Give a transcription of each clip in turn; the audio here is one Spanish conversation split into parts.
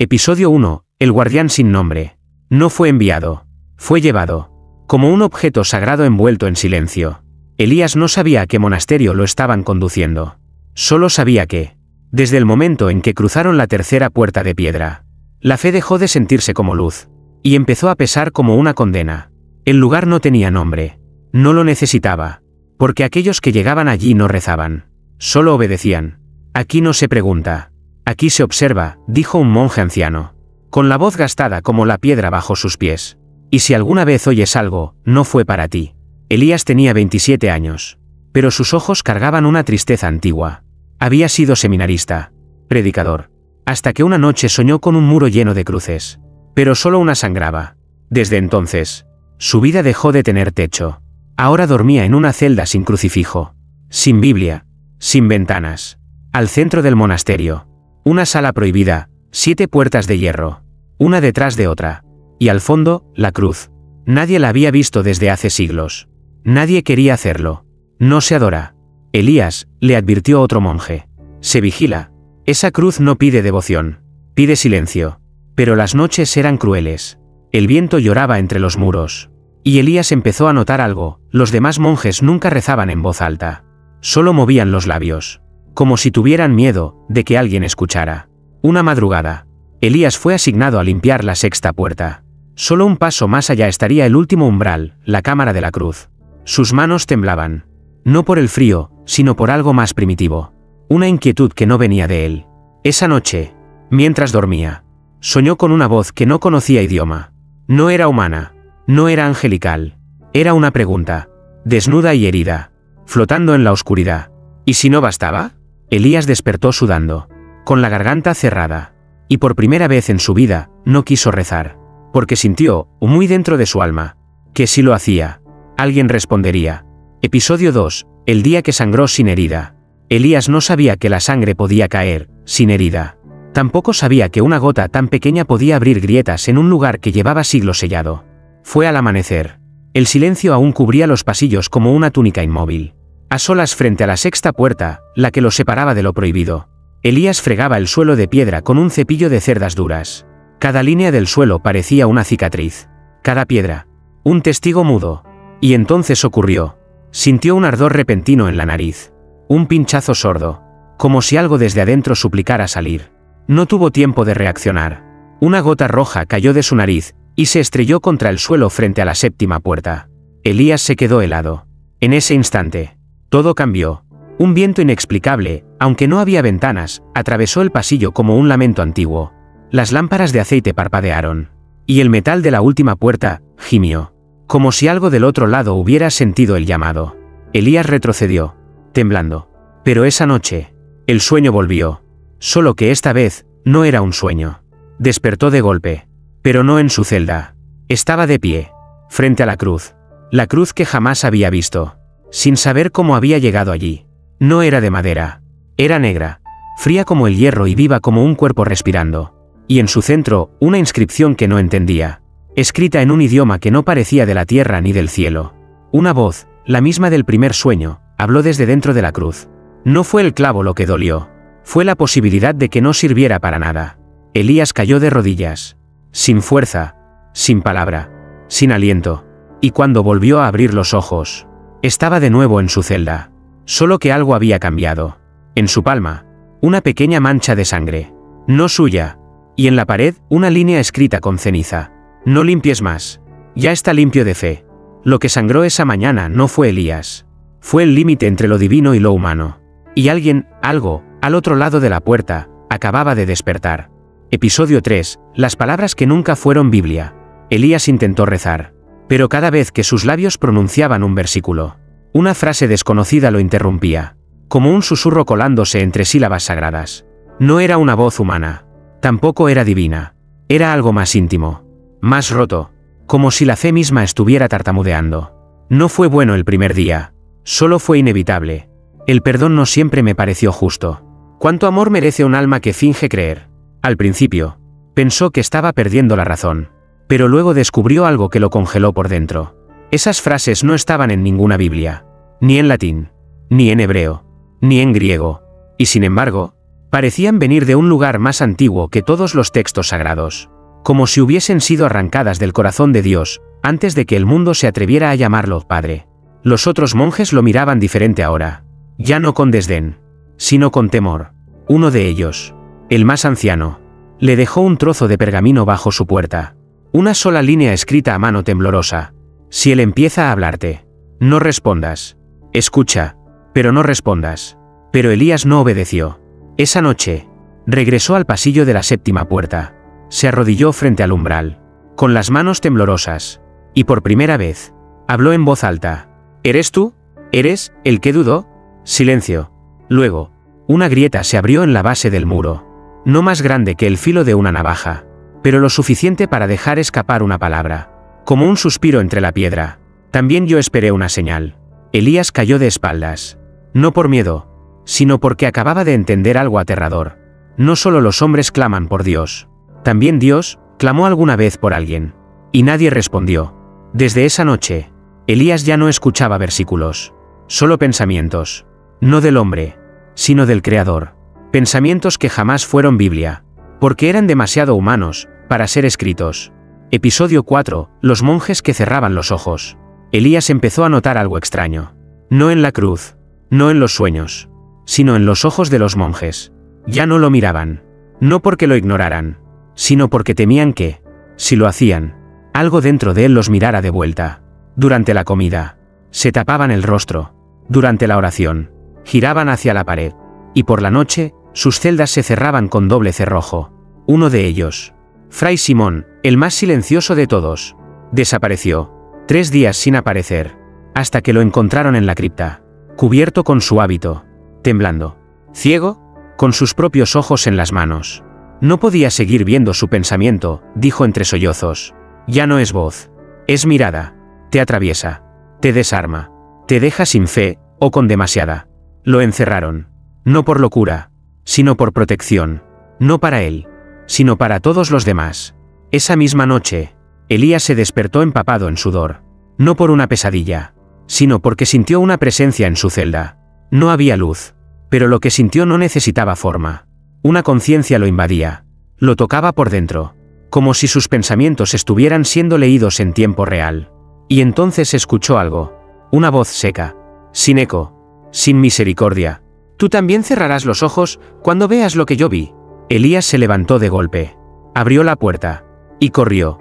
Episodio 1. El guardián sin nombre. No fue enviado. Fue llevado. Como un objeto sagrado envuelto en silencio. Elías no sabía a qué monasterio lo estaban conduciendo. Solo sabía que, desde el momento en que cruzaron la tercera puerta de piedra, la fe dejó de sentirse como luz, y empezó a pesar como una condena. El lugar no tenía nombre. No lo necesitaba, porque aquellos que llegaban allí no rezaban. Solo obedecían. Aquí no se pregunta. Aquí se observa, dijo un monje anciano, con la voz gastada como la piedra bajo sus pies. Y si alguna vez oyes algo, no fue para ti. Elías tenía 27 años, pero sus ojos cargaban una tristeza antigua. Había sido seminarista, predicador, hasta que una noche soñó con un muro lleno de cruces, pero solo una sangraba. Desde entonces, su vida dejó de tener techo. Ahora dormía en una celda sin crucifijo, sin Biblia, sin ventanas. Al centro del monasterio, una sala prohibida, 7 puertas de hierro, una detrás de otra, y al fondo, la cruz. Nadie la había visto desde hace siglos. Nadie quería hacerlo. No se adora. Elías, le advirtió otro monje. Se vigila. Esa cruz no pide devoción, pide silencio. Pero las noches eran crueles. El viento lloraba entre los muros. Y Elías empezó a notar algo: los demás monjes nunca rezaban en voz alta. Solo movían los labios, como si tuvieran miedo de que alguien escuchara. Una madrugada, Elías fue asignado a limpiar la sexta puerta. Solo un paso más allá estaría el último umbral, la cámara de la cruz. Sus manos temblaban. No por el frío, sino por algo más primitivo. Una inquietud que no venía de él. Esa noche, mientras dormía, soñó con una voz que no conocía idioma. No era humana, no era angelical. Era una pregunta, desnuda y herida, flotando en la oscuridad. ¿Y si no bastaba? Elías despertó sudando, con la garganta cerrada. Y por primera vez en su vida, no quiso rezar. Porque sintió, muy dentro de su alma, que si lo hacía, alguien respondería. Episodio 2. El día que sangró sin herida. Elías no sabía que la sangre podía caer, sin herida. Tampoco sabía que una gota tan pequeña podía abrir grietas en un lugar que llevaba siglos sellado. Fue al amanecer. El silencio aún cubría los pasillos como una túnica inmóvil. A solas frente a la sexta puerta, la que lo separaba de lo prohibido, Elías fregaba el suelo de piedra con un cepillo de cerdas duras. Cada línea del suelo parecía una cicatriz. Cada piedra, un testigo mudo. Y entonces ocurrió. Sintió un ardor repentino en la nariz. Un pinchazo sordo, como si algo desde adentro suplicara salir. No tuvo tiempo de reaccionar. Una gota roja cayó de su nariz, y se estrelló contra el suelo frente a la séptima puerta. Elías se quedó helado. En ese instante, todo cambió. Un viento inexplicable, aunque no había ventanas, atravesó el pasillo como un lamento antiguo. Las lámparas de aceite parpadearon. Y el metal de la última puerta gimió, como si algo del otro lado hubiera sentido el llamado. Elías retrocedió, temblando. Pero esa noche, el sueño volvió. Solo que esta vez, no era un sueño. Despertó de golpe. Pero no en su celda. Estaba de pie, frente a la cruz. La cruz que jamás había visto. Sin saber cómo había llegado allí. No era de madera. Era negra, fría como el hierro y viva como un cuerpo respirando. Y en su centro, una inscripción que no entendía. Escrita en un idioma que no parecía de la tierra ni del cielo. Una voz, la misma del primer sueño, habló desde dentro de la cruz. No fue el clavo lo que dolió. Fue la posibilidad de que no sirviera para nada. Elías cayó de rodillas. Sin fuerza, sin palabra, sin aliento. Y cuando volvió a abrir los ojos, estaba de nuevo en su celda. Solo que algo había cambiado. En su palma, una pequeña mancha de sangre. No suya. Y en la pared, una línea escrita con ceniza. No limpies más. Ya está limpio de fe. Lo que sangró esa mañana no fue Elías. Fue el límite entre lo divino y lo humano. Y alguien, algo, al otro lado de la puerta, acababa de despertar. Episodio 3. Las palabras que nunca fueron Biblia. Elías intentó rezar. Pero cada vez que sus labios pronunciaban un versículo, una frase desconocida lo interrumpía. Como un susurro colándose entre sílabas sagradas. No era una voz humana. Tampoco era divina. Era algo más íntimo. Más roto. Como si la fe misma estuviera tartamudeando. No fue bueno el primer día. Solo fue inevitable. El perdón no siempre me pareció justo. ¿Cuánto amor merece un alma que finge creer? Al principio, pensó que estaba perdiendo la razón. Pero luego descubrió algo que lo congeló por dentro. Esas frases no estaban en ninguna Biblia. Ni en latín. Ni en hebreo. Ni en griego. Y sin embargo, Parecían venir de un lugar más antiguo que todos los textos sagrados, como si hubiesen sido arrancadas del corazón de Dios, antes de que el mundo se atreviera a llamarlo Padre. Los otros monjes lo miraban diferente ahora, ya no con desdén, sino con temor. Uno de ellos, el más anciano, le dejó un trozo de pergamino bajo su puerta. Una sola línea escrita a mano temblorosa. Si él empieza a hablarte, no respondas. Escucha, pero no respondas. Pero Elías no obedeció. Esa noche, regresó al pasillo de la séptima puerta. Se arrodilló frente al umbral, con las manos temblorosas, y por primera vez, habló en voz alta. ¿Eres tú? ¿Eres el que dudó? Silencio. Luego, una grieta se abrió en la base del muro, no más grande que el filo de una navaja, pero lo suficiente para dejar escapar una palabra, como un suspiro entre la piedra. También yo esperé una señal. Elías cayó de espaldas, no por miedo, sino porque acababa de entender algo aterrador. No solo los hombres claman por Dios, también Dios clamó alguna vez por alguien, y nadie respondió. Desde esa noche, Elías ya no escuchaba versículos, solo pensamientos, no del hombre, sino del Creador. Pensamientos que jamás fueron Biblia, porque eran demasiado humanos para ser escritos. Episodio 4. Los monjes que cerraban los ojos. Elías empezó a notar algo extraño. No en la cruz, no en los sueños, sino en los ojos de los monjes. Ya no lo miraban, no porque lo ignoraran, sino porque temían que, si lo hacían, algo dentro de él los mirara de vuelta. Durante la comida, se tapaban el rostro. Durante la oración, giraban hacia la pared. Y por la noche, sus celdas se cerraban con doble cerrojo. Uno de ellos, Fray Simón, el más silencioso de todos, desapareció. 3 días sin aparecer, hasta que lo encontraron en la cripta, cubierto con su hábito, temblando, ciego, con sus propios ojos en las manos. No podía seguir viendo su pensamiento, dijo entre sollozos. Ya no es voz, es mirada. Te atraviesa, te desarma, te deja sin fe, o con demasiada. Lo encerraron, no por locura, sino por protección, no para él, sino para todos los demás. Esa misma noche, Elías se despertó empapado en sudor, no por una pesadilla, sino porque sintió una presencia en su celda. No había luz, pero lo que sintió no necesitaba forma. Una conciencia lo invadía, lo tocaba por dentro, como si sus pensamientos estuvieran siendo leídos en tiempo real. Y entonces escuchó algo, una voz seca, sin eco, sin misericordia. Tú también cerrarás los ojos cuando veas lo que yo vi. Elías se levantó de golpe, abrió la puerta, y corrió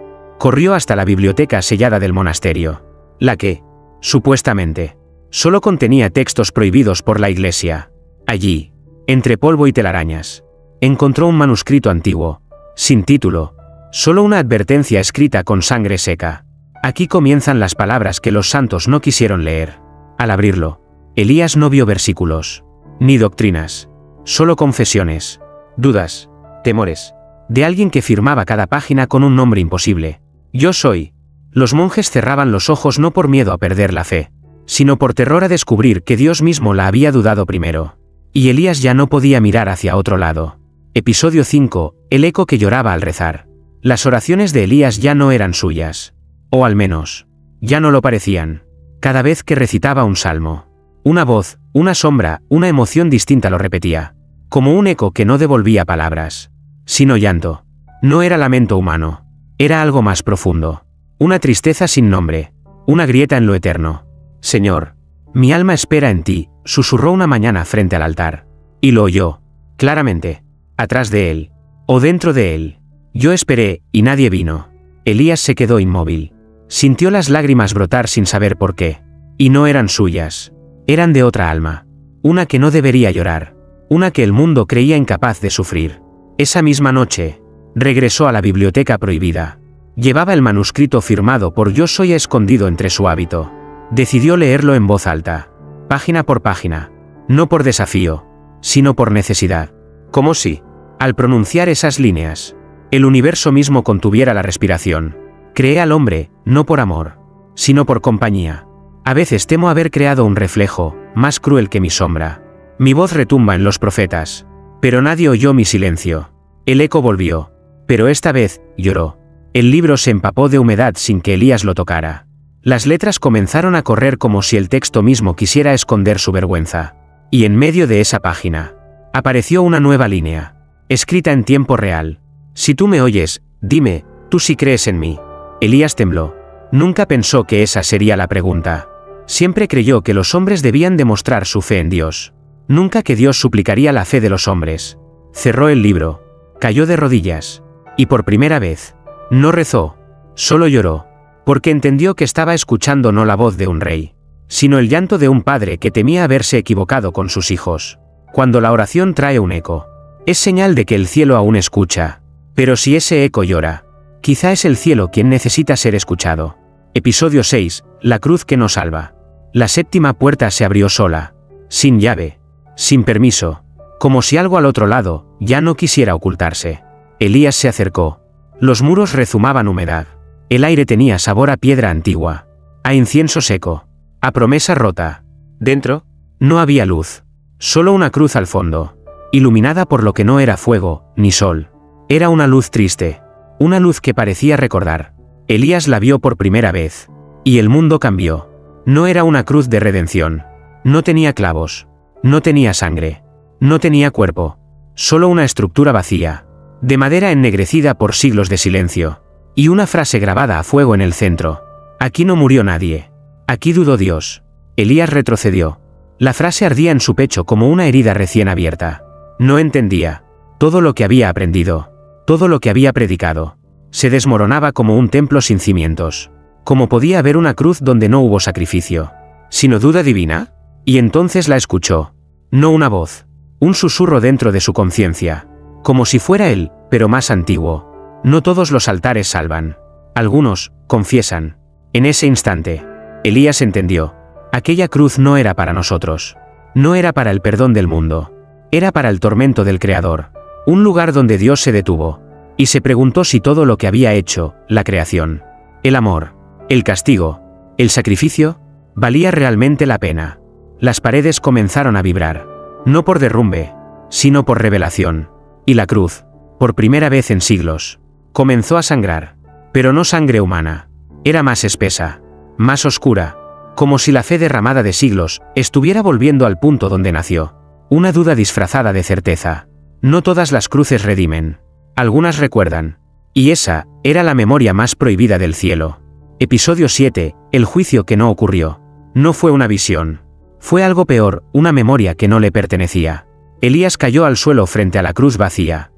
hasta la biblioteca sellada del monasterio, la que, supuestamente, solo contenía textos prohibidos por la Iglesia. Allí, entre polvo y telarañas, encontró un manuscrito antiguo, sin título, solo una advertencia escrita con sangre seca. Aquí comienzan las palabras que los santos no quisieron leer. Al abrirlo, Elías no vio versículos, ni doctrinas, solo confesiones, dudas, temores, de alguien que firmaba cada página con un nombre imposible. Yo soy. Los monjes cerraban los ojos no por miedo a perder la fe, sino por terror a descubrir que Dios mismo la había dudado primero. Y Elías ya no podía mirar hacia otro lado. Episodio 5. El eco que lloraba al rezar. Las oraciones de Elías ya no eran suyas. O al menos, ya no lo parecían. Cada vez que recitaba un salmo, una voz, una sombra, una emoción distinta lo repetía, como un eco que no devolvía palabras, sino llanto. No era lamento humano, era algo más profundo. Una tristeza sin nombre, una grieta en lo eterno. Señor, mi alma espera en ti, susurró una mañana frente al altar. Y lo oyó, claramente, atrás de él, o dentro de él. Yo esperé, y nadie vino. Elías se quedó inmóvil. Sintió las lágrimas brotar sin saber por qué. Y no eran suyas. Eran de otra alma. Una que no debería llorar. Una que el mundo creía incapaz de sufrir. Esa misma noche, regresó a la biblioteca prohibida. Llevaba el manuscrito firmado por Yo Soy escondido entre su hábito. Decidió leerlo en voz alta, página por página. No por desafío, sino por necesidad. Como si, al pronunciar esas líneas, el universo mismo contuviera la respiración. Creé al hombre, no por amor, sino por compañía. A veces temo haber creado un reflejo, más cruel que mi sombra. Mi voz retumba en los profetas, pero nadie oyó mi silencio. El eco volvió, pero esta vez, lloró. El libro se empapó de humedad sin que Elías lo tocara. Las letras comenzaron a correr como si el texto mismo quisiera esconder su vergüenza. Y en medio de esa página, Apareció una nueva línea, escrita en tiempo real. Si tú me oyes, dime, tú sí crees en mí. Elías tembló. Nunca pensó que esa sería la pregunta. Siempre creyó que los hombres debían demostrar su fe en Dios. Nunca que Dios suplicaría la fe de los hombres. Cerró el libro. Cayó de rodillas. Y por primera vez, no rezó. Solo lloró. Porque entendió que estaba escuchando no la voz de un rey, sino el llanto de un padre que temía haberse equivocado con sus hijos. Cuando la oración trae un eco, es señal de que el cielo aún escucha. Pero si ese eco llora, quizá es el cielo quien necesita ser escuchado. Episodio 6. La cruz que nos salva. La séptima puerta se abrió sola, sin llave, sin permiso, como si algo al otro lado ya no quisiera ocultarse. Elías se acercó. Los muros rezumaban humedad. El aire tenía sabor a piedra antigua, a incienso seco, a promesa rota. Dentro, no había luz, solo una cruz al fondo, iluminada por lo que no era fuego, ni sol. Era una luz triste, una luz que parecía recordar. Elías la vio por primera vez, y el mundo cambió. No era una cruz de redención, no tenía clavos, no tenía sangre, no tenía cuerpo, solo una estructura vacía, de madera ennegrecida por siglos de silencio. Y una frase grabada a fuego en el centro. Aquí no murió nadie. Aquí dudó Dios. Elías retrocedió. La frase ardía en su pecho como una herida recién abierta. No entendía. Todo lo que había aprendido, todo lo que había predicado, se desmoronaba como un templo sin cimientos. ¿Cómo podía haber una cruz donde no hubo sacrificio, sino duda divina? Y entonces la escuchó. No una voz, un susurro dentro de su conciencia. Como si fuera él, pero más antiguo. No todos los altares salvan. Algunos confiesan. En ese instante, Elías entendió. Aquella cruz no era para nosotros. No era para el perdón del mundo. Era para el tormento del Creador. Un lugar donde Dios se detuvo. Y se preguntó si todo lo que había hecho, la creación, el amor, el castigo, el sacrificio, valía realmente la pena. Las paredes comenzaron a vibrar. No por derrumbe, sino por revelación. Y la cruz, por primera vez en siglos, comenzó a sangrar, pero no sangre humana. Era más espesa, más oscura, como si la fe derramada de siglos estuviera volviendo al punto donde nació. Una duda disfrazada de certeza. No todas las cruces redimen. Algunas recuerdan. Y esa era la memoria más prohibida del cielo. Episodio 7. El juicio que no ocurrió. No fue una visión. Fue algo peor, una memoria que no le pertenecía. Elías cayó al suelo frente a la cruz vacía.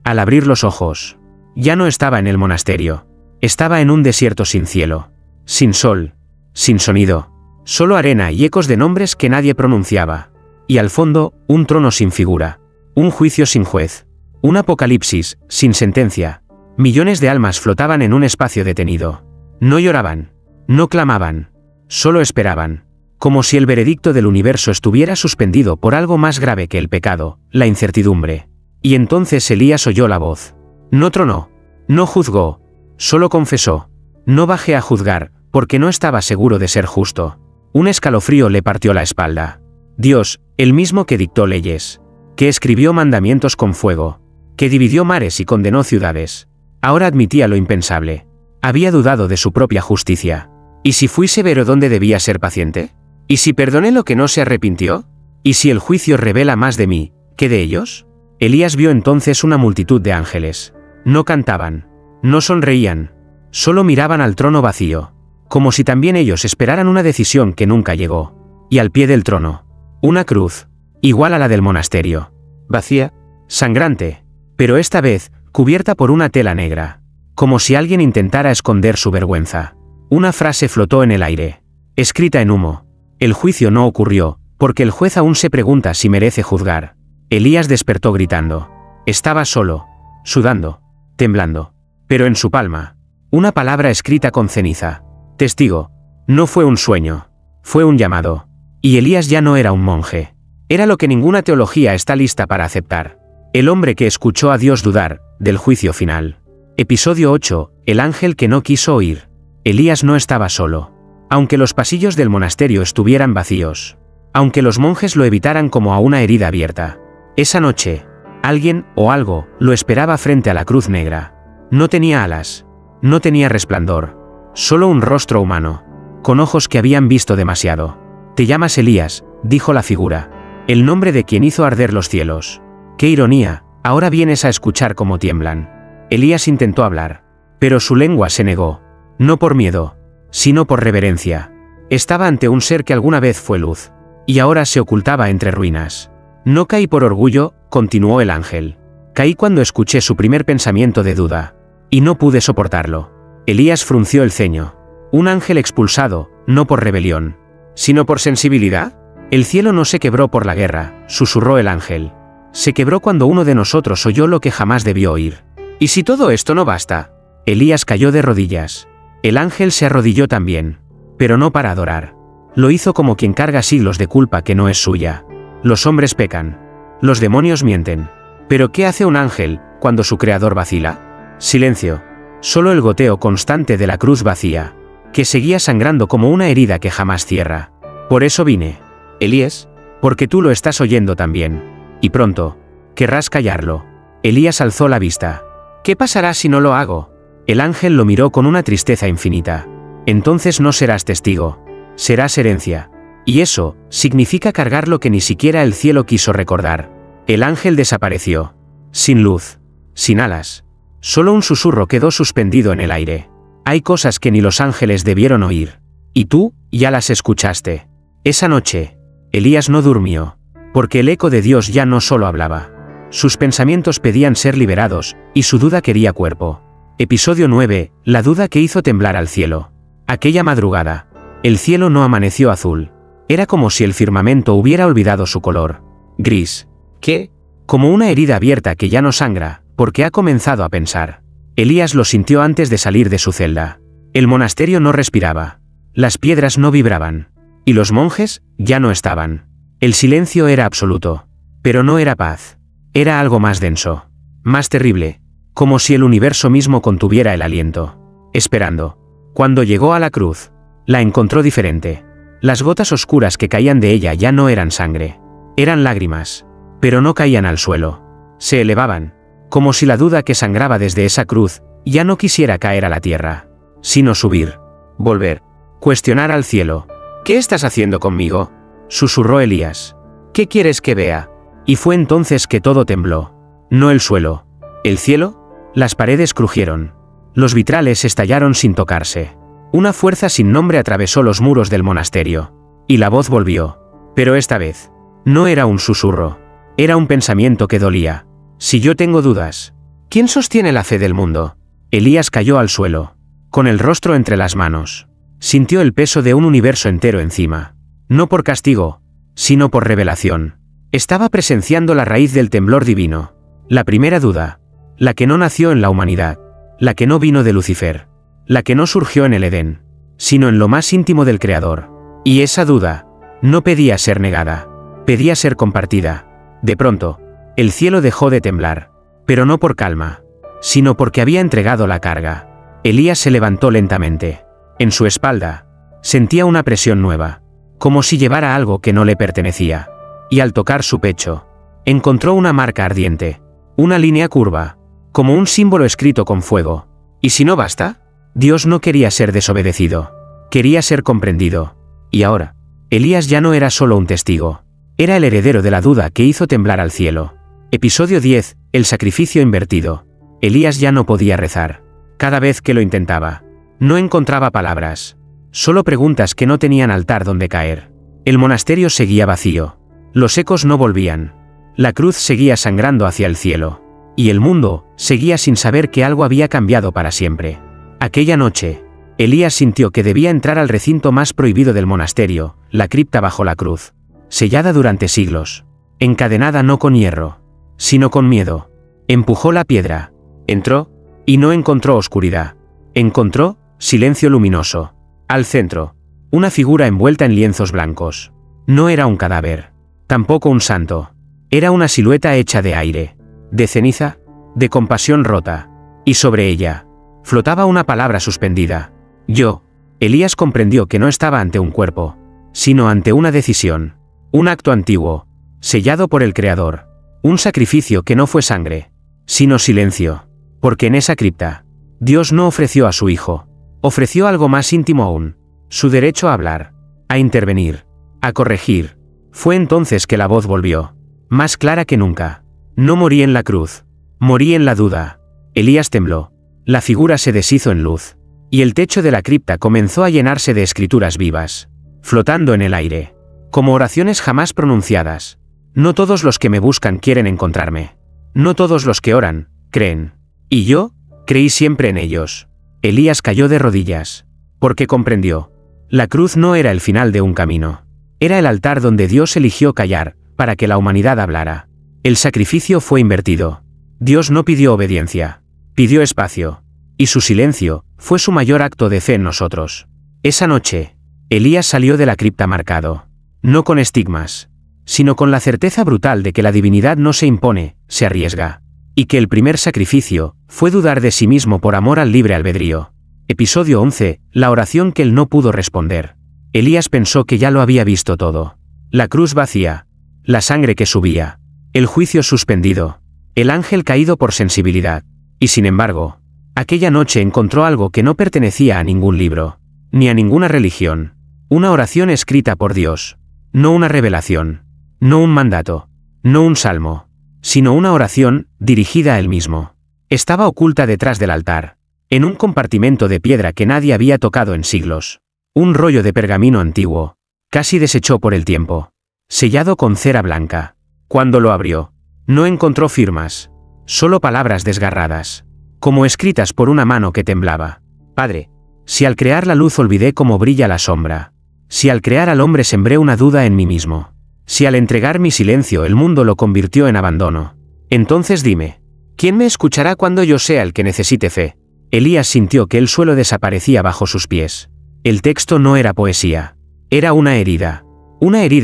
Al abrir los ojos, ya no estaba en el monasterio. Estaba en un desierto sin cielo, sin sol, sin sonido, solo arena y ecos de nombres que nadie pronunciaba. Y al fondo, un trono sin figura, un juicio sin juez, un apocalipsis sin sentencia. Millones de almas flotaban en un espacio detenido. No lloraban, no clamaban, solo esperaban, como si el veredicto del universo estuviera suspendido por algo más grave que el pecado, la incertidumbre. Y entonces Elías oyó la voz. No tronó, no juzgó, solo confesó. No bajé a juzgar, porque no estaba seguro de ser justo. Un escalofrío le partió la espalda. Dios, el mismo que dictó leyes, que escribió mandamientos con fuego, que dividió mares y condenó ciudades, ahora admitía lo impensable. Había dudado de su propia justicia. ¿Y si fui severo donde debía ser paciente? ¿Y si perdoné lo que no se arrepintió? ¿Y si el juicio revela más de mí que de ellos? Elías vio entonces una multitud de ángeles. No cantaban, no sonreían, solo miraban al trono vacío, como si también ellos esperaran una decisión que nunca llegó. Y al pie del trono, una cruz, igual a la del monasterio, vacía, sangrante, pero esta vez, cubierta por una tela negra, como si alguien intentara esconder su vergüenza. Una frase flotó en el aire, escrita en humo. El juicio no ocurrió, porque el juez aún se pregunta si merece juzgar. Elías despertó gritando. Estaba solo, sudando, temblando, pero en su palma, una palabra escrita con ceniza. Testigo. No fue un sueño, fue un llamado. Y Elías ya no era un monje. Era lo que ninguna teología está lista para aceptar. El hombre que escuchó a Dios dudar del juicio final. Episodio 8. El ángel que no quiso oír. Elías no estaba solo. Aunque los pasillos del monasterio estuvieran vacíos. Aunque los monjes lo evitaran como a una herida abierta. Esa noche, alguien o algo lo esperaba frente a la cruz negra. No tenía alas. No tenía resplandor. Solo un rostro humano. Con ojos que habían visto demasiado. «Te llamas Elías», dijo la figura. El nombre de quien hizo arder los cielos. ¡Qué ironía! Ahora vienes a escuchar cómo tiemblan. Elías intentó hablar, pero su lengua se negó. No por miedo, sino por reverencia. Estaba ante un ser que alguna vez fue luz, y ahora se ocultaba entre ruinas. No caí por orgullo, continuó el ángel. Caí cuando escuché su primer pensamiento de duda, y no pude soportarlo. Elías frunció el ceño. Un ángel expulsado, no por rebelión, sino por sensibilidad. El cielo no se quebró por la guerra, susurró el ángel. Se quebró cuando uno de nosotros oyó lo que jamás debió oír. ¿Y si todo esto no basta? Elías cayó de rodillas. El ángel se arrodilló también, pero no para adorar. Lo hizo como quien carga siglos de culpa que no es suya. Los hombres pecan. Los demonios mienten. ¿Pero qué hace un ángel cuando su creador vacila? Silencio. Solo el goteo constante de la cruz vacía, que seguía sangrando como una herida que jamás cierra. Por eso vine. Elías, porque tú lo estás oyendo también. Y pronto, querrás callarlo. Elías alzó la vista. ¿Qué pasará si no lo hago? El ángel lo miró con una tristeza infinita. Entonces no serás testigo. Serás herencia. Y eso significa cargar lo que ni siquiera el cielo quiso recordar. El ángel desapareció. Sin luz. Sin alas. Solo un susurro quedó suspendido en el aire. Hay cosas que ni los ángeles debieron oír. Y tú, ya las escuchaste. Esa noche, Elías no durmió. Porque el eco de Dios ya no solo hablaba. Sus pensamientos pedían ser liberados, y su duda quería cuerpo. Episodio 9, la duda que hizo temblar al cielo. Aquella madrugada, el cielo no amaneció azul. Era como si el firmamento hubiera olvidado su color. Gris. ¿Qué? Como una herida abierta que ya no sangra, porque ha comenzado a pensar. Elías lo sintió antes de salir de su celda. El monasterio no respiraba. Las piedras no vibraban. Y los monjes, ya no estaban. El silencio era absoluto. Pero no era paz. Era algo más denso. Más terrible. Como si el universo mismo contuviera el aliento. Esperando. Cuando llegó a la cruz, la encontró diferente. Las gotas oscuras que caían de ella ya no eran sangre. Eran lágrimas. Pero no caían al suelo. Se elevaban. Como si la duda que sangraba desde esa cruz, ya no quisiera caer a la tierra. Sino subir. Volver. Cuestionar al cielo. ¿Qué estás haciendo conmigo? Susurró Elías. ¿Qué quieres que vea? Y fue entonces que todo tembló. No el suelo. ¿El cielo? Las paredes crujieron. Los vitrales estallaron sin tocarse. Una fuerza sin nombre atravesó los muros del monasterio. Y la voz volvió. Pero esta vez, no era un susurro. Era un pensamiento que dolía. Si yo tengo dudas, ¿quién sostiene la fe del mundo? Elías cayó al suelo, con el rostro entre las manos. Sintió el peso de un universo entero encima. No por castigo, sino por revelación. Estaba presenciando la raíz del temblor divino. La primera duda. La que no nació en la humanidad. La que no vino de Lucifer. La que no surgió en el Edén, sino en lo más íntimo del Creador. Y esa duda no pedía ser negada. Pedía ser compartida. De pronto, el cielo dejó de temblar. Pero no por calma, sino porque había entregado la carga. Elías se levantó lentamente. En su espalda, sentía una presión nueva. Como si llevara algo que no le pertenecía. Y al tocar su pecho, encontró una marca ardiente. Una línea curva. Como un símbolo escrito con fuego. ¿Y si no basta? Dios no quería ser desobedecido. Quería ser comprendido. Y ahora, Elías ya no era solo un testigo. Era el heredero de la duda que hizo temblar al cielo. Episodio 10, el sacrificio invertido. Elías ya no podía rezar. Cada vez que lo intentaba, no encontraba palabras. Solo preguntas que no tenían altar donde caer. El monasterio seguía vacío. Los ecos no volvían. La cruz seguía sangrando hacia el cielo. Y el mundo seguía sin saber que algo había cambiado para siempre. Aquella noche, Elías sintió que debía entrar al recinto más prohibido del monasterio, la cripta bajo la cruz. Sellada durante siglos. Encadenada no con hierro, sino con miedo. Empujó la piedra. Entró, y no encontró oscuridad. Encontró silencio luminoso. Al centro, una figura envuelta en lienzos blancos. No era un cadáver. Tampoco un santo. Era una silueta hecha de aire. De ceniza, de compasión rota. Y sobre ella, flotaba una palabra suspendida. Yo. Elías comprendió que no estaba ante un cuerpo, sino ante una decisión. Un acto antiguo, sellado por el Creador. Un sacrificio que no fue sangre, sino silencio. Porque en esa cripta, Dios no ofreció a su Hijo. Ofreció algo más íntimo aún. Su derecho a hablar, a intervenir, a corregir, Fue entonces que la voz volvió, más clara que nunca. No morí en la cruz. Morí en la duda. Elías tembló. La figura se deshizo en luz. Y el techo de la cripta comenzó a llenarse de escrituras vivas, flotando en el aire, como oraciones jamás pronunciadas. No todos los que me buscan quieren encontrarme. No todos los que oran, creen. Y yo, creí siempre en ellos. Elías cayó de rodillas, porque comprendió. La cruz no era el final de un camino. Era el altar donde Dios eligió callar, para que la humanidad hablara. El sacrificio fue invertido. Dios no pidió obediencia, pidió espacio. Y su silencio fue su mayor acto de fe en nosotros. Esa noche, Elías salió de la cripta marcado, no con estigmas, sino con la certeza brutal de que la divinidad no se impone, se arriesga. Y que el primer sacrificio fue dudar de sí mismo por amor al libre albedrío. Episodio 11, la oración que él no pudo responder. Elías pensó que ya lo había visto todo. La cruz vacía, la sangre que subía, el juicio suspendido, el ángel caído por sensibilidad. Y sin embargo, aquella noche encontró algo que no pertenecía a ningún libro, ni a ninguna religión. Una oración escrita por Dios. No una revelación. No un mandato. No un salmo. Sino una oración dirigida a él mismo. Estaba oculta detrás del altar, en un compartimento de piedra que nadie había tocado en siglos. Un rollo de pergamino antiguo, casi deshecho por el tiempo, sellado con cera blanca. Cuando lo abrió, no encontró firmas, solo palabras desgarradas, como escritas por una mano que temblaba. Padre, si al crear la luz olvidé cómo brilla la sombra, si al crear al hombre sembré una duda en mí mismo, si al entregar mi silencio el mundo lo convirtió en abandono, entonces dime, ¿quién me escuchará cuando yo sea el que necesite fe? Elías sintió que el suelo desaparecía bajo sus pies. El texto no era poesía, era una herida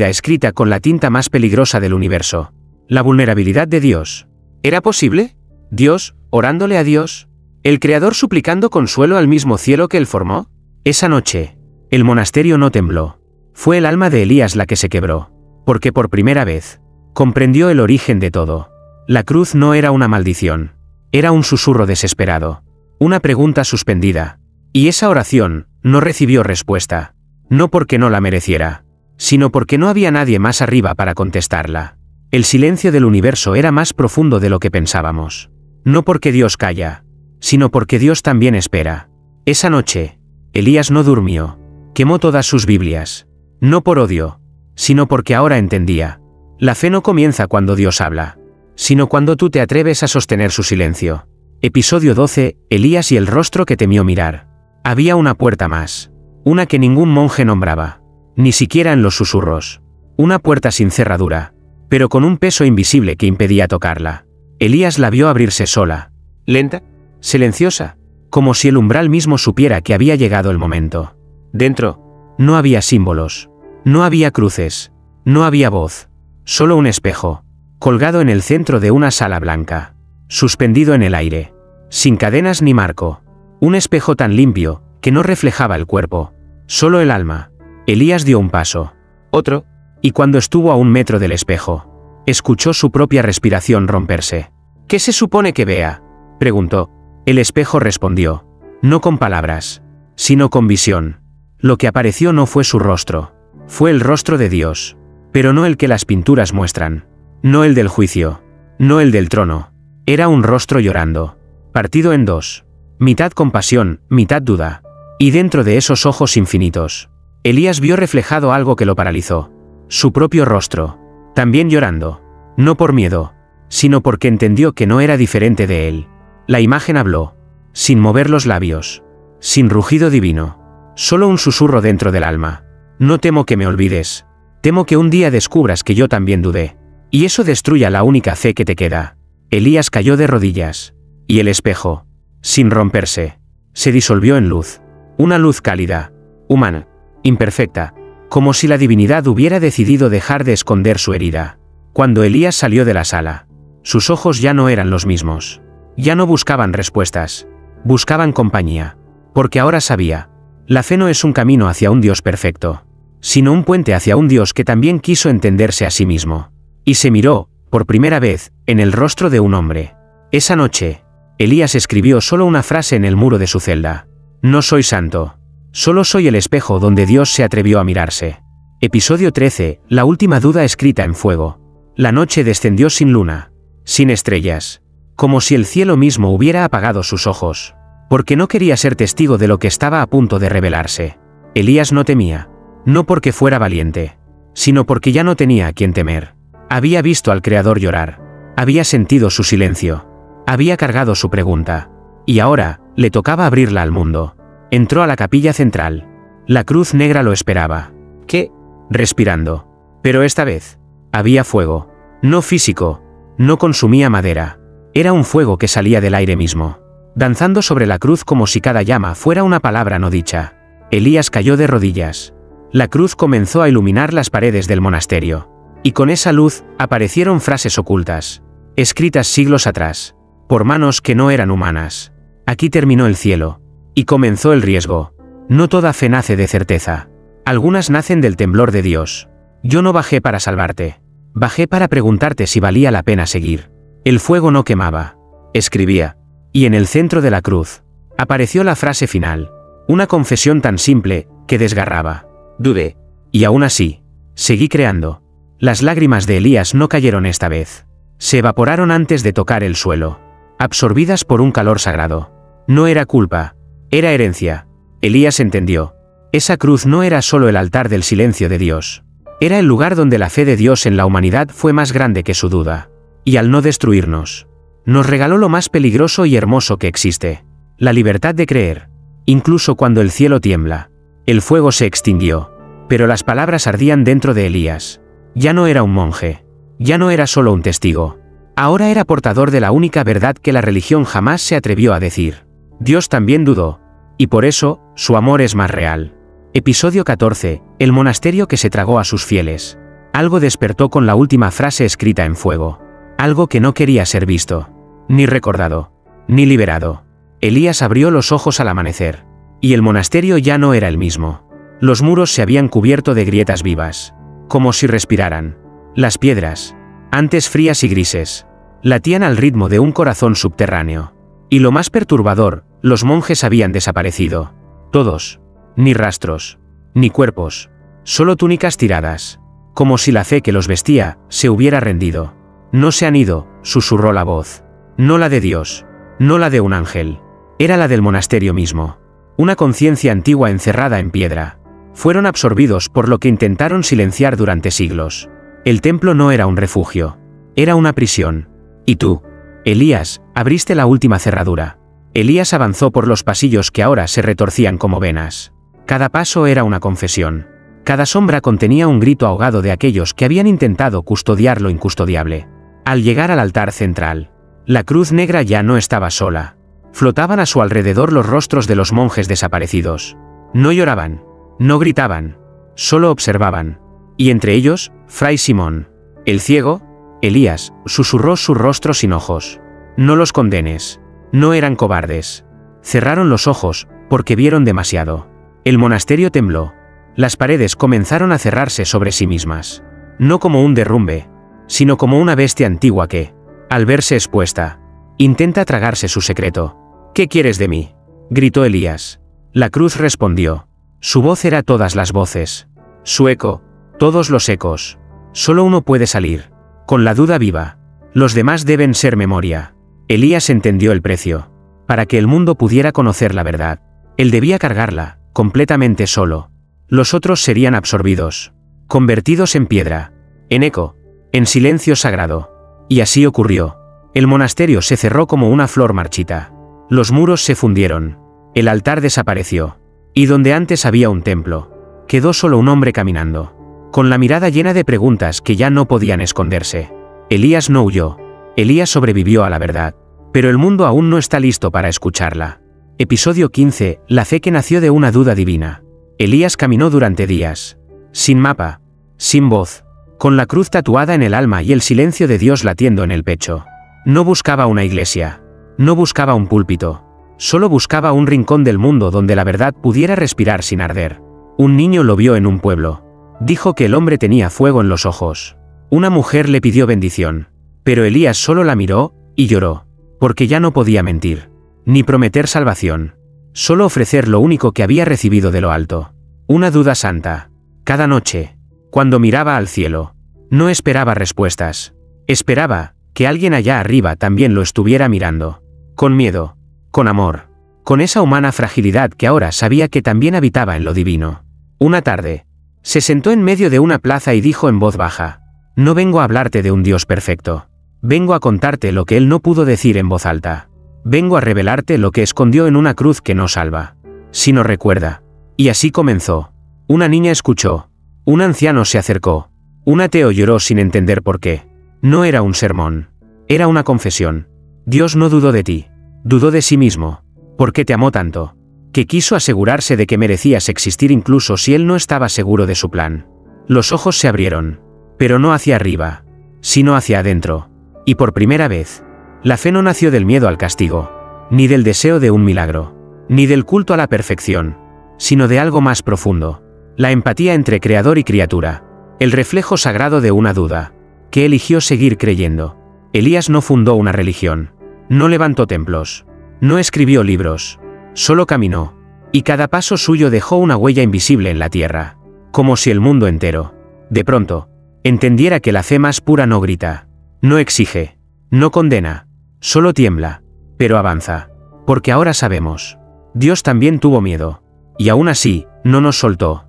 escrita con la tinta más peligrosa del universo. La vulnerabilidad de Dios. ¿Era posible? ¿Dios, orándole a Dios? ¿El Creador suplicando consuelo al mismo cielo que él formó? Esa noche, el monasterio no tembló. Fue el alma de Elías la que se quebró, porque por primera vez, comprendió el origen de todo. La cruz no era una maldición, era un susurro desesperado, una pregunta suspendida. Y esa oración no recibió respuesta, no porque no la mereciera, sino porque no había nadie más arriba para contestarla. El silencio del universo era más profundo de lo que pensábamos. No porque Dios calla, sino porque Dios también espera. Esa noche, Elías no durmió, quemó todas sus Biblias, no por odio, sino porque ahora entendía. La fe no comienza cuando Dios habla, sino cuando tú te atreves a sostener su silencio. Episodio 12, Elías y el rostro que temió mirar. Había una puerta más, una que ningún monje nombraba, ni siquiera en los susurros. Una puerta sin cerradura, pero con un peso invisible que impedía tocarla. Elías la vio abrirse sola, lenta, silenciosa, como si el umbral mismo supiera que había llegado el momento. Dentro, no había símbolos, no había cruces, no había voz, solo un espejo, colgado en el centro de una sala blanca, suspendido en el aire, sin cadenas ni marco. Un espejo tan limpio, que no reflejaba el cuerpo, solo el alma. Elías dio un paso, otro, y cuando estuvo a 1 metro del espejo, escuchó su propia respiración romperse. ¿Qué se supone que vea?, preguntó. El espejo respondió, no con palabras, sino con visión. Lo que apareció no fue su rostro, fue el rostro de Dios, pero no el que las pinturas muestran, no el del juicio, no el del trono. Era un rostro llorando, partido en dos. Mitad compasión, mitad duda. Y dentro de esos ojos infinitos, Elías vio reflejado algo que lo paralizó. Su propio rostro, también llorando. No por miedo, sino porque entendió que no era diferente de él. La imagen habló, sin mover los labios, sin rugido divino, solo un susurro dentro del alma. No temo que me olvides, temo que un día descubras que yo también dudé, y eso destruya la única fe que te queda. Elías cayó de rodillas, y el espejo, sin romperse, se disolvió en luz. Una luz cálida, humana, imperfecta, como si la divinidad hubiera decidido dejar de esconder su herida. Cuando Elías salió de la sala, sus ojos ya no eran los mismos. Ya no buscaban respuestas, buscaban compañía. Porque ahora sabía, la fe no es un camino hacia un Dios perfecto, sino un puente hacia un Dios que también quiso entenderse a sí mismo. Y se miró, por primera vez, en el rostro de un hombre. Esa noche, Elías escribió solo una frase en el muro de su celda. No soy santo. Solo soy el espejo donde Dios se atrevió a mirarse. Episodio 13, la última duda escrita en fuego. La noche descendió sin luna, sin estrellas, como si el cielo mismo hubiera apagado sus ojos, porque no quería ser testigo de lo que estaba a punto de revelarse. Elías no temía, no porque fuera valiente, sino porque ya no tenía a quien temer. Había visto al Creador llorar, había sentido su silencio, había cargado su pregunta, y ahora le tocaba abrirla al mundo. Entró a la capilla central. La cruz negra lo esperaba. ¿Qué? Respirando. Pero esta vez había fuego, no físico, no consumía madera. Era un fuego que salía del aire mismo, danzando sobre la cruz como si cada llama fuera una palabra no dicha. Elías cayó de rodillas. La cruz comenzó a iluminar las paredes del monasterio, y con esa luz aparecieron frases ocultas, escritas siglos atrás, por manos que no eran humanas. Aquí terminó el cielo, y comenzó el riesgo. No toda fe nace de certeza. Algunas nacen del temblor de Dios. Yo no bajé para salvarte. Bajé para preguntarte si valía la pena seguir. El fuego no quemaba. Escribía. Y en el centro de la cruz apareció la frase final. Una confesión tan simple que desgarraba. Dudé. Y aún así, seguí creando. Las lágrimas de Elías no cayeron esta vez. Se evaporaron antes de tocar el suelo, absorbidas por un calor sagrado. No era culpa. Era herencia. Elías entendió. Esa cruz no era solo el altar del silencio de Dios. Era el lugar donde la fe de Dios en la humanidad fue más grande que su duda. Y al no destruirnos, nos regaló lo más peligroso y hermoso que existe. La libertad de creer. Incluso cuando el cielo tiembla. El fuego se extinguió. Pero las palabras ardían dentro de Elías. Ya no era un monje. Ya no era solo un testigo. Ahora era portador de la única verdad que la religión jamás se atrevió a decir. Dios también dudó. Y por eso, su amor es más real. Episodio 14, el monasterio que se tragó a sus fieles. Algo despertó con la última frase escrita en fuego. Algo que no quería ser visto, ni recordado, ni liberado. Elías abrió los ojos al amanecer. Y el monasterio ya no era el mismo. Los muros se habían cubierto de grietas vivas, como si respiraran. Las piedras, antes frías y grises, latían al ritmo de un corazón subterráneo. Y lo más perturbador, los monjes habían desaparecido. Todos. Ni rastros, ni cuerpos, solo túnicas tiradas, como si la fe que los vestía se hubiera rendido. No se han ido, susurró la voz. No la de Dios, no la de un ángel. Era la del monasterio mismo. Una conciencia antigua encerrada en piedra. Fueron absorbidos por lo que intentaron silenciar durante siglos. El templo no era un refugio, era una prisión. Y tú, Elías, abriste la última cerradura. Elías avanzó por los pasillos que ahora se retorcían como venas. Cada paso era una confesión. Cada sombra contenía un grito ahogado de aquellos que habían intentado custodiar lo incustodiable. Al llegar al altar central, la cruz negra ya no estaba sola. Flotaban a su alrededor los rostros de los monjes desaparecidos. No lloraban, no gritaban, solo observaban. Y entre ellos, Fray Simón, el ciego, Elías, susurró su rostro sin ojos. No los condenes. No eran cobardes. Cerraron los ojos, porque vieron demasiado. El monasterio tembló. Las paredes comenzaron a cerrarse sobre sí mismas. No como un derrumbe, sino como una bestia antigua que, al verse expuesta, intenta tragarse su secreto. ¿Qué quieres de mí?, gritó Elías. La cruz respondió. Su voz era todas las voces. Su eco, todos los ecos. Solo uno puede salir, con la duda viva. Los demás deben ser memoria. Elías entendió el precio. Para que el mundo pudiera conocer la verdad, él debía cargarla, completamente solo. Los otros serían absorbidos, convertidos en piedra, en eco, en silencio sagrado. Y así ocurrió. El monasterio se cerró como una flor marchita. Los muros se fundieron. El altar desapareció. Y donde antes había un templo, quedó solo un hombre caminando, con la mirada llena de preguntas que ya no podían esconderse. Elías no huyó. Elías sobrevivió a la verdad. Pero el mundo aún no está listo para escucharla. Episodio 15, la fe que nació de una duda divina. Elías caminó durante días. Sin mapa. Sin voz. Con la cruz tatuada en el alma y el silencio de Dios latiendo en el pecho. No buscaba una iglesia. No buscaba un púlpito. Solo buscaba un rincón del mundo donde la verdad pudiera respirar sin arder. Un niño lo vio en un pueblo. Dijo que el hombre tenía fuego en los ojos. Una mujer le pidió bendición. Pero Elías solo la miró y lloró. Porque ya no podía mentir. Ni prometer salvación. Solo ofrecer lo único que había recibido de lo alto. Una duda santa. Cada noche, Cuando miraba al cielo, no esperaba respuestas. Esperaba que alguien allá arriba también lo estuviera mirando. Con miedo, con amor, con esa humana fragilidad que ahora sabía que también habitaba en lo divino. Una tarde, se sentó en medio de una plaza y dijo en voz baja: no vengo a hablarte de un Dios perfecto. Vengo a contarte lo que Él no pudo decir en voz alta. Vengo a revelarte lo que escondió en una cruz que no salva, sino recuerda. Y así comenzó. Una niña escuchó. Un anciano se acercó. Un ateo lloró sin entender por qué. No era un sermón. Era una confesión. Dios no dudó de ti. Dudó de sí mismo. Porque te amó tanto, que quiso asegurarse de que merecías existir incluso si Él no estaba seguro de su plan. Los ojos se abrieron. Pero no hacia arriba, sino hacia adentro. Y por primera vez, la fe no nació del miedo al castigo, ni del deseo de un milagro, ni del culto a la perfección, sino de algo más profundo. La empatía entre creador y criatura. El reflejo sagrado de una duda, que eligió seguir creyendo. Elías no fundó una religión. No levantó templos. No escribió libros. Solo caminó. Y cada paso suyo dejó una huella invisible en la tierra. Como si el mundo entero, de pronto, entendiera que la fe más pura no grita, no exige, no condena, solo tiembla, pero avanza. Porque ahora sabemos. Dios también tuvo miedo. Y aún así, no nos soltó.